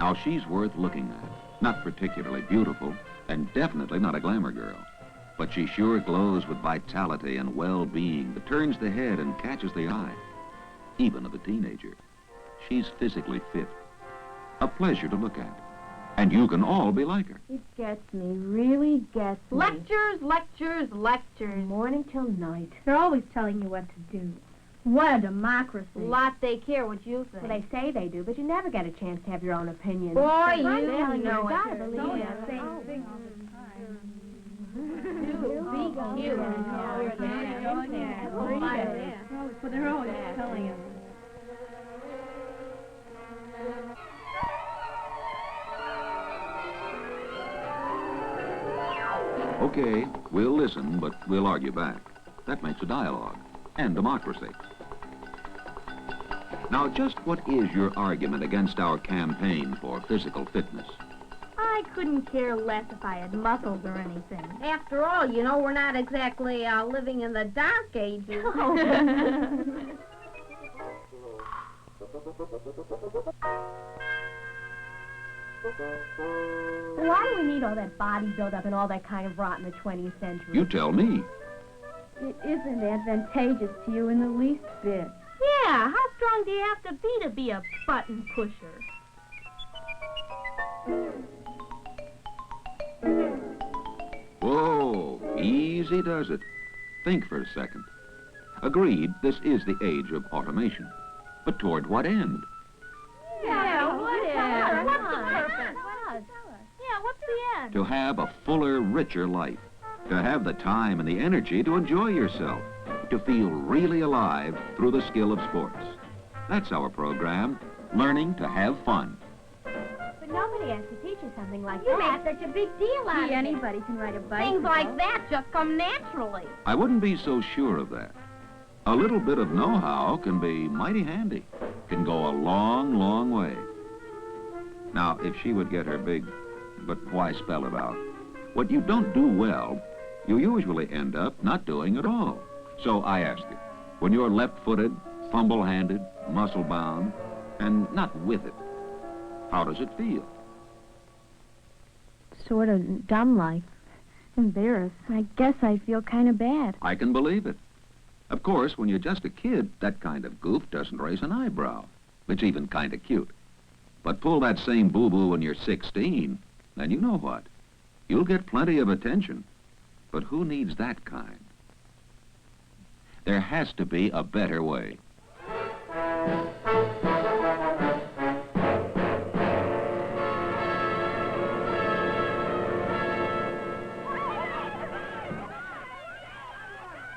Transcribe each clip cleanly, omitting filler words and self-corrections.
Now, she's worth looking at. Not particularly beautiful, and definitely not a glamour girl. But she sure glows with vitality and well-being that turns the head and catches the eye, even of a teenager. She's physically fit, a pleasure to look at, and you can all be like her. It gets me, really gets me. Lectures, lectures, lectures. Morning till night. They're always telling you what to do. What a democracy. Lot they care what you think. Well, they say they do, but you never get a chance to have your own opinion. Boy, you telling know you it. gotta believe Oh, it. yeah, same thing all the time. Well, they're always telling us. Okay, we'll listen, but we'll argue back. That makes a dialogue and democracy. Now, just what is your argument against our campaign for physical fitness? I couldn't care less if I had muscles or anything. After all, you know, we're not exactly living in the dark ages. Why do we need all that body buildup and all that kind of rot in the 20th century? You tell me. It isn't advantageous to you in the least bit. Yeah, how strong do you have to be a button pusher? Whoa, easy does it. Think for a second. Agreed, this is the age of automation. But toward what end? Yeah, what is? What's the Why purpose? Yeah, what's the end? To have a fuller, richer life. To have the time and the energy to enjoy yourself. To feel really alive through the skill of sports. That's our program, Learning to Have Fun. But nobody has to teach you something like You that. make such a big deal out of it. Anybody can ride a bicycle. Things like that just come naturally. I wouldn't be so sure of that. A little bit of know-how can be mighty handy. Can go a long, long way. Now, if she would get her big, but why spell it out? What you don't do well, you usually end up not doing at all. So I ask you, when you're left-footed, fumble-handed, muscle-bound, and not with it, how does it feel? Sort of dumb-like. Embarrassed. I guess I feel kind of bad. I can believe it. Of course, when you're just a kid, that kind of goof doesn't raise an eyebrow. It's even kind of cute. But pull that same boo-boo when you're 16, then you know what? You'll get plenty of attention. But who needs that kind? There has to be a better way.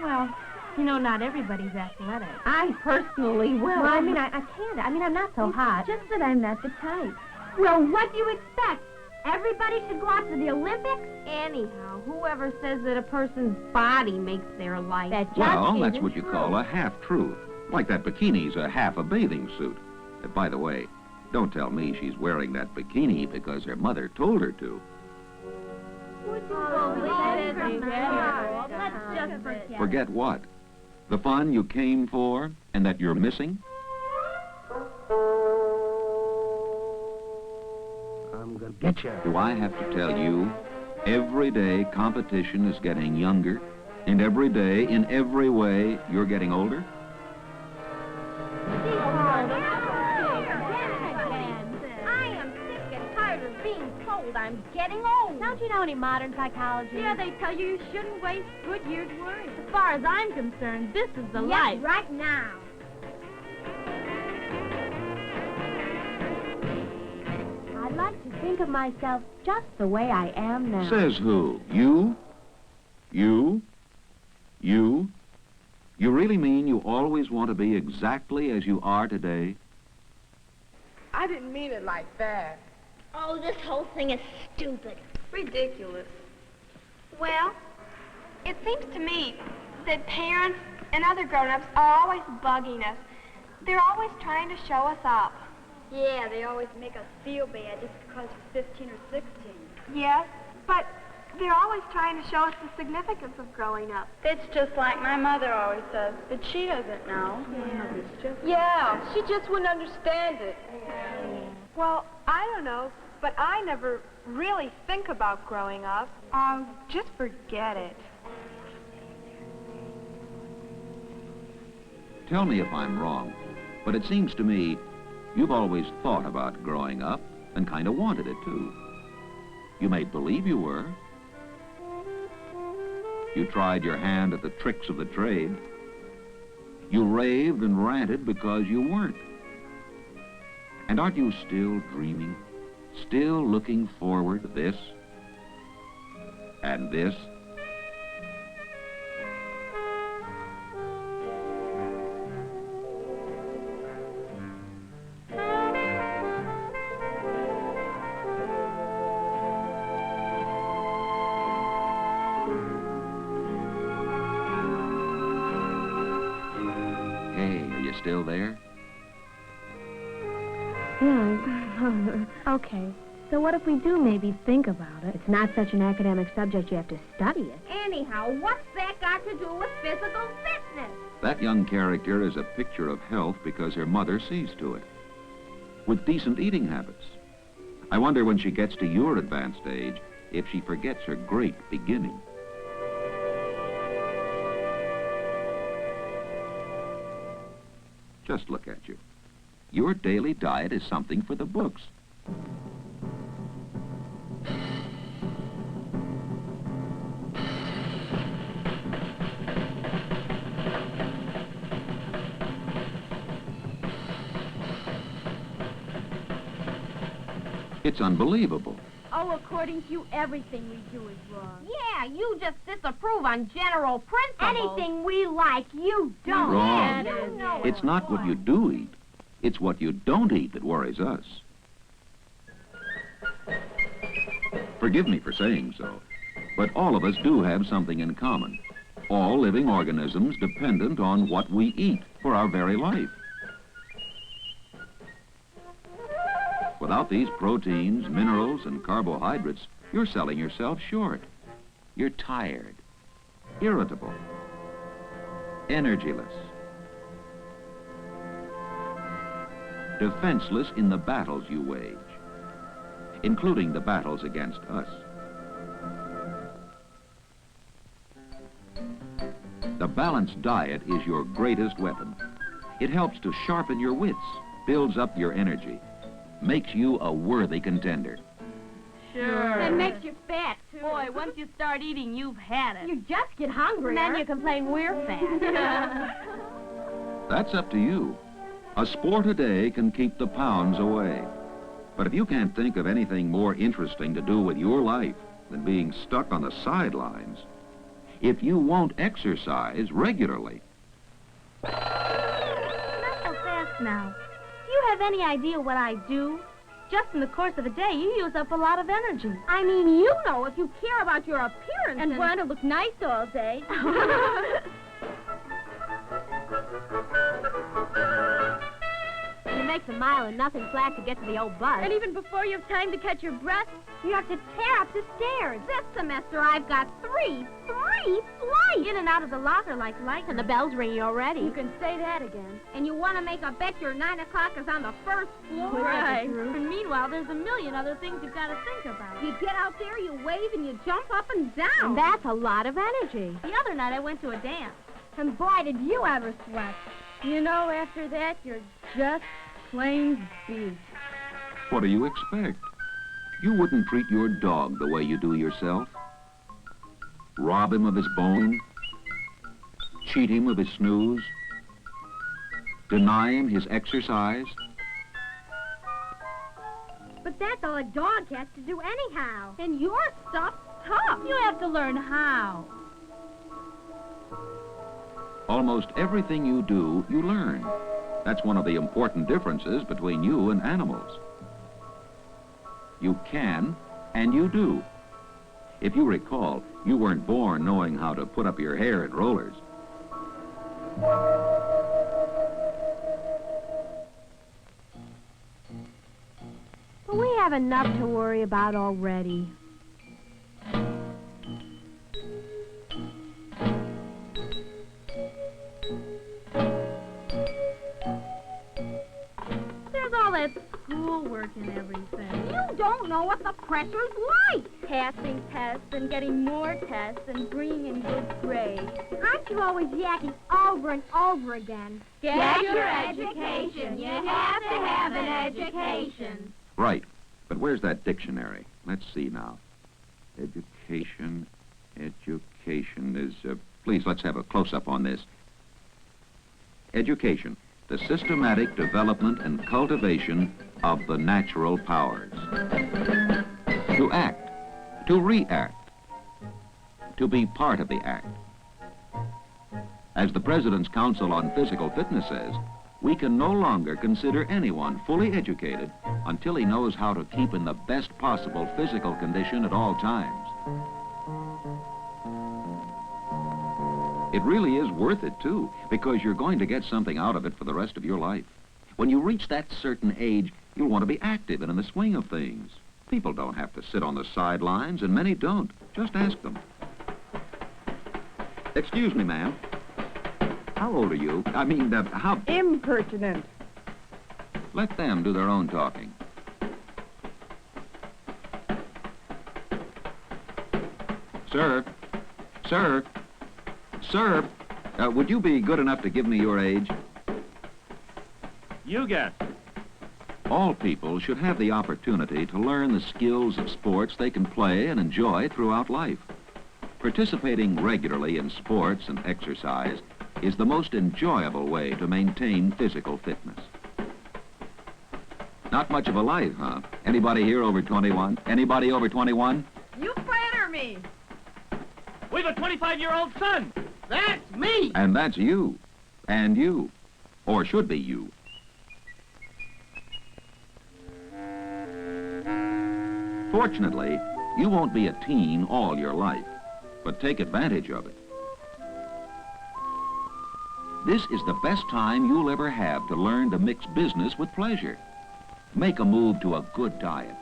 Well, you know, not everybody's athletic. I personally will. Well, I mean, I can't. I mean, I'm not so hot. Just that I'm not the type. Well, what do you expect? Everybody should go out to the Olympics? Anyhow, whoever says that a person's body makes their life. That just Well, that's isn't what you true. call a half-truth. Like that bikini's a half a bathing suit. By the way, don't tell me she's wearing that bikini because her mother told her to. Let's just forget. Forget what? The fun you came for and that you're missing? I'm gonna get you. Do I have to tell you, every day competition is getting younger, and every day, in every way, you're getting older? I am sick and tired of being told I'm getting old. Don't you know any modern psychology? Yeah, they tell you you shouldn't waste good years worrying. As far as I'm concerned, this is the life. Right now. I'd like to think of myself just the way I am now. Says who? You? You? You? You really mean you always want to be exactly as you are today? I didn't mean it like that. Oh, this whole thing is stupid. Ridiculous. Well, it seems to me that parents and other grown-ups are always bugging us. They're always trying to show us up. Yeah, they always make us feel bad just because we're 15 or 16. Yes, but They're always trying to show us the significance of growing up. It's just like my mother always says, but she doesn't know. Yeah, she just wouldn't understand it. Well, I don't know, but I never really think about growing up. Just forget it. Tell me if I'm wrong, but it seems to me you've always thought about growing up and kind of wanted it, too. You made believe you were. You tried your hand at the tricks of the trade. You raved and ranted because you weren't. And aren't you still dreaming? Still looking forward to this and this? Hey, are you still there? Yeah. Okay. So what if we do maybe think about it? It's not such an academic subject you have to study it. Anyhow, what's that got to do with physical fitness? That young character is a picture of health because her mother sees to it. With decent eating habits. I wonder when she gets to your advanced age if she forgets her great beginning. Just look at you. Your daily diet is something for the books. It's unbelievable. Oh, according to you, everything we do is wrong. Yeah, you just disapprove on general principles. Anything we like, you don't. Wrong. Yeah, you know It's not what you do eat. It's what you don't eat that worries us. Forgive me for saying so, but all of us do have something in common. All living organisms dependent on what we eat for our very life. Without these proteins, minerals, and carbohydrates, you're selling yourself short. You're tired, irritable, energyless, defenseless in the battles you wage, including the battles against us. The balanced diet is your greatest weapon. It helps to sharpen your wits, builds up your energy, makes you a worthy contender. Sure. It makes you fat, too. Boy, once you start eating, you've had it. You just get hungry. And then you complain we're fat. That's up to you. A sport a day can keep the pounds away. But if you can't think of anything more interesting to do with your life than being stuck on the sidelines, if you won't exercise regularly... Not so fast now. Do you have any idea what I do? Just in the course of a day, you use up a lot of energy. I mean, you know, if you care about your appearance And want to look nice all day. It makes a mile and nothing flat to get to the old bus. And even before you have time to catch your breath, You have to tear up the stairs. This semester I've got three flights. in and out of the locker like light. And the bell's ringing already. You can say that again. And you want to make a bet your 9 o'clock is on the first floor? Right. And meanwhile, there's a million other things you've got to think about. You get out there, you wave, and you jump up and down. And that's a lot of energy. The other night I went to a dance. And boy, did you ever sweat. You know, after that, you're just plain beef. What do you expect? You wouldn't treat your dog the way you do yourself. Rob him of his bone. Cheat him of his snooze. Deny him his exercise. But that's all a dog has to do anyhow. And your stuff's tough. You have to learn how. Almost everything you do, you learn. That's one of the important differences between you and animals. You can, and you do. If you recall, you weren't born knowing how to put up your hair in rollers. But we have enough to worry about already. all that schoolwork and everything. You don't know what the pressure's like. Passing tests and getting more tests and bringing in good grades. Aren't you always yakking over and over again? Get your education. You have to have an education. Right. But where's that dictionary? Let's see now. Education is... please, let's have a close-up on this. Education, the systematic development and cultivation of the natural powers. To act, to react, to be part of the act. As the President's Council on Physical Fitness says, we can no longer consider anyone fully educated until he knows how to keep in the best possible physical condition at all times. It really is worth it, too, because you're going to get something out of it for the rest of your life. When you reach that certain age, you'll want to be active and in the swing of things. People don't have to sit on the sidelines, and many don't. Just ask them. Excuse me, ma'am. How old are you? I mean, how... Impertinent. Let them do their own talking. Sir, sir, sir, would you be good enough to give me your age? You guess. All people should have the opportunity to learn the skills of sports they can play and enjoy throughout life. Participating regularly in sports and exercise is the most enjoyable way to maintain physical fitness. Not much of a life, huh? Anybody here over 21? Anybody over 21? You flatter me. We've a 25-year-old son. That's me. And that's you. And you. Or should be you. Fortunately, you won't be a teen all your life, but take advantage of it. This is the best time you'll ever have to learn to mix business with pleasure. Make a move to a good diet.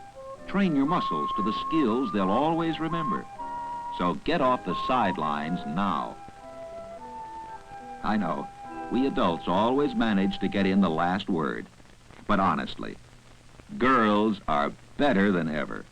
Train your muscles to the skills they'll always remember. So get off the sidelines now. I know, we adults always manage to get in the last word. But honestly, girls are better than ever.